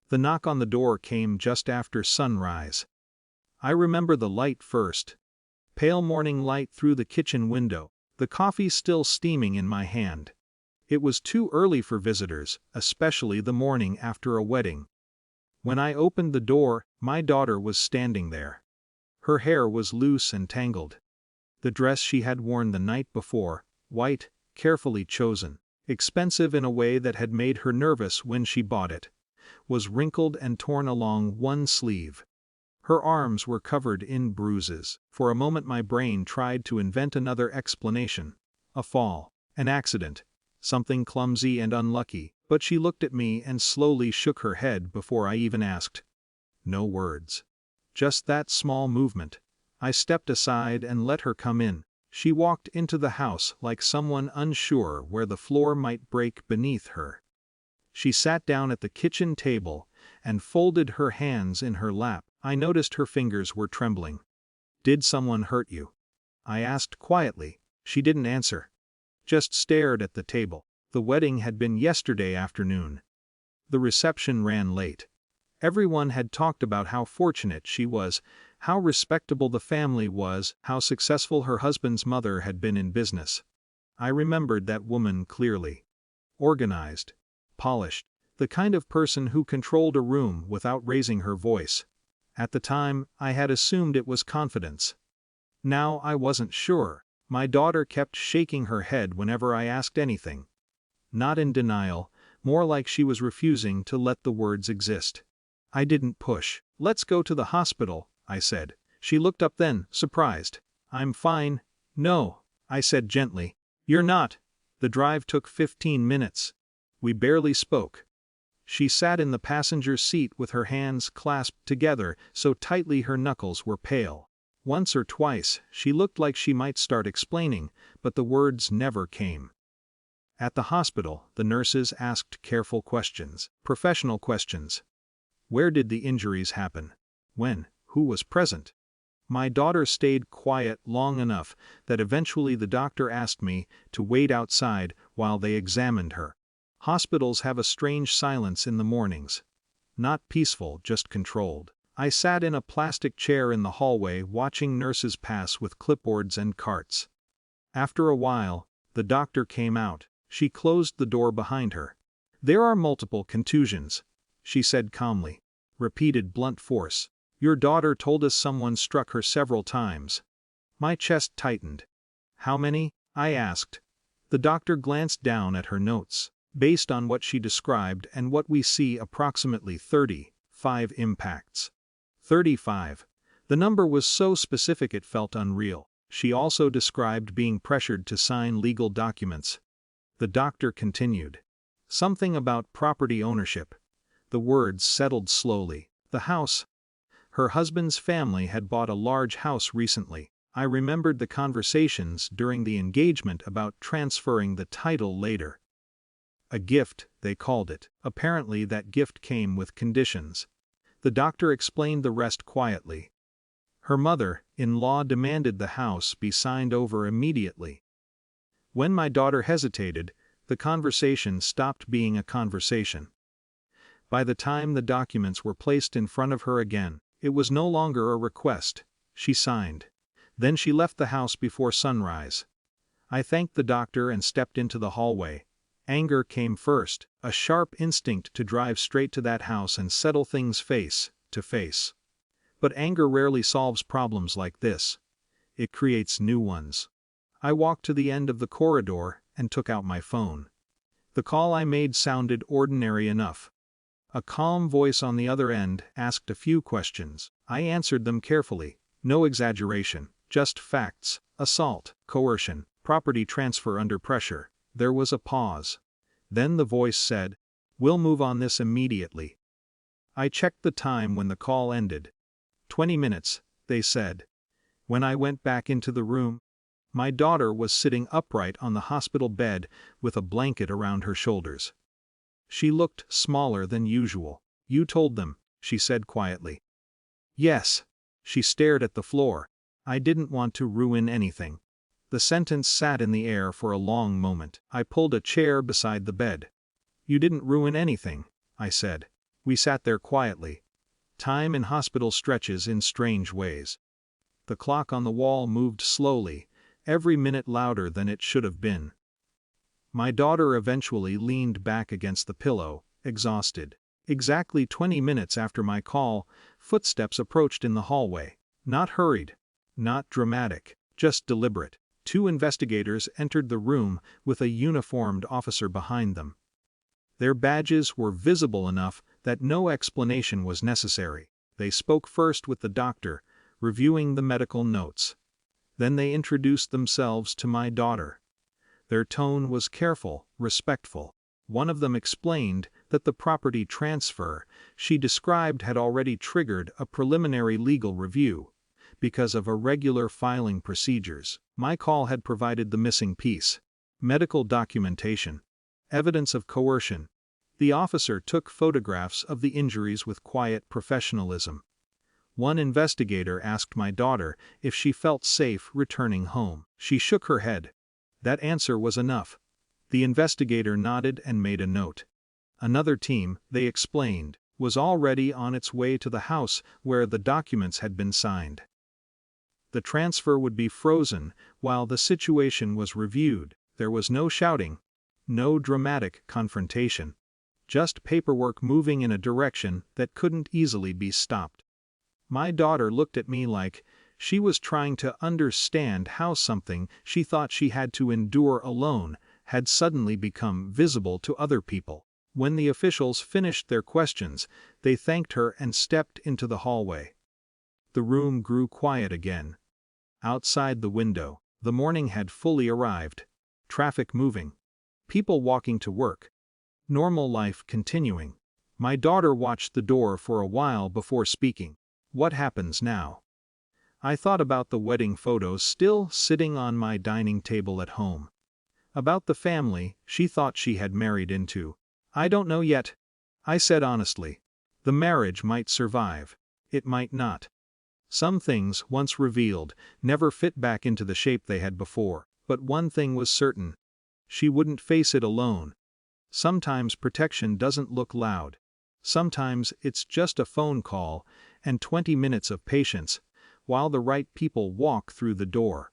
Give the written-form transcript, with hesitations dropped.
The knock on the door came just after sunrise. I remember the light first. Pale morning light through the kitchen window, the coffee still steaming in my hand. It was too early for visitors, especially the morning after a wedding. When I opened the door, my daughter was standing there. Her hair was loose and tangled. The dress she had worn the night before, white, carefully chosen, expensive in a way that had made her nervous when she bought it, was wrinkled and torn along one sleeve. Her arms were covered in bruises. For a moment my brain tried to invent another explanation. A fall, an accident, something clumsy and unlucky, but she looked at me and slowly shook her head before I even asked. No words. Just that small movement. I stepped aside and let her come in. She walked into the house like someone unsure where the floor might break beneath her. She sat down at the kitchen table and folded her hands in her lap. I noticed her fingers were trembling. "Did someone hurt you?" I asked quietly. She didn't answer. Just stared at the table. The wedding had been yesterday afternoon. The reception ran late. Everyone had talked about how fortunate she was, how respectable the family was, how successful her husband's mother had been in business. I remembered that woman clearly. Organized, polished, the kind of person who controlled a room without raising her voice. At the time, I had assumed it was confidence. Now I wasn't sure. My daughter kept shaking her head whenever I asked anything. Not in denial, more like she was refusing to let the words exist. I didn't push. "Let's go to the hospital," I said. She looked up then, surprised. "I'm fine." "No," I said gently. "You're not." The drive took 15 minutes. We barely spoke. She sat in the passenger seat with her hands clasped together so tightly her knuckles were pale. Once or twice, she looked like she might start explaining, but the words never came. At the hospital, the nurses asked careful questions, professional questions. Where did the injuries happen? When? Who was present? My daughter stayed quiet long enough that eventually the doctor asked me to wait outside while they examined her. Hospitals have a strange silence in the mornings. Not peaceful, just controlled. I sat in a plastic chair in the hallway watching nurses pass with clipboards and carts. After a while, the doctor came out. She closed the door behind her. "There are multiple contusions," she said calmly. Repeated blunt force. "Your daughter told us someone struck her several times." My chest tightened. "How many?" I asked. The doctor glanced down at her notes. "Based on what she described and what we see, approximately 35 impacts." 35. The number was so specific it felt unreal. She also described being pressured to sign legal documents. The doctor continued. "Something about property ownership." The words settled slowly. "The house." Her husband's family had bought a large house recently. I remembered the conversations during the engagement about transferring the title later. A gift, they called it. Apparently that gift came with conditions. The doctor explained the rest quietly. Her mother-in-law demanded the house be signed over immediately. When my daughter hesitated, the conversation stopped being a conversation. By the time the documents were placed in front of her again, it was no longer a request. She signed. Then she left the house before sunrise. I thanked the doctor and stepped into the hallway. Anger came first, a sharp instinct to drive straight to that house and settle things face to face. But anger rarely solves problems like this. It creates new ones. I walked to the end of the corridor and took out my phone. The call I made sounded ordinary enough. A calm voice on the other end asked a few questions. I answered them carefully. No exaggeration, just facts: assault, coercion, property transfer under pressure. There was a pause. Then the voice said, "We'll move on this immediately." I checked the time when the call ended. 20 minutes, they said. When I went back into the room, my daughter was sitting upright on the hospital bed with a blanket around her shoulders. She looked smaller than usual. "You told them," she said quietly. "Yes." She stared at the floor. "I didn't want to ruin anything." The sentence sat in the air for a long moment. I pulled a chair beside the bed. "You didn't ruin anything," I said. We sat there quietly. Time in hospital stretches in strange ways. The clock on the wall moved slowly, every minute louder than it should have been. My daughter eventually leaned back against the pillow, exhausted. Exactly 20 minutes after my call, footsteps approached in the hallway. Not hurried, not dramatic, just deliberate. 2 investigators entered the room with a uniformed officer behind them. Their badges were visible enough that no explanation was necessary. They spoke first with the doctor, reviewing the medical notes. Then they introduced themselves to my daughter. Their tone was careful, respectful. One of them explained that the property transfer she described had already triggered a preliminary legal review because of irregular filing procedures. My call had provided the missing piece: medical documentation, evidence of coercion. The officer took photographs of the injuries with quiet professionalism. One investigator asked my daughter if she felt safe returning home. She shook her head. That answer was enough. The investigator nodded and made a note. Another team, they explained, was already on its way to the house where the documents had been signed. The transfer would be frozen while the situation was reviewed. There was no shouting, no dramatic confrontation. Just paperwork moving in a direction that couldn't easily be stopped. My daughter looked at me like she was trying to understand how something she thought she had to endure alone had suddenly become visible to other people. When the officials finished their questions, they thanked her and stepped into the hallway. The room grew quiet again. Outside the window, the morning had fully arrived. Traffic moving. People walking to work. Normal life continuing. My daughter watched the door for a while before speaking. What happens now? I thought about the wedding photos still sitting on my dining table at home. About the family she thought she had married into. I don't know yet, I said honestly. The marriage might survive. It might not. Some things, once revealed, never fit back into the shape they had before. But one thing was certain. She wouldn't face it alone. Sometimes protection doesn't look loud. Sometimes it's just a phone call and 20 minutes of patience while the right people walk through the door.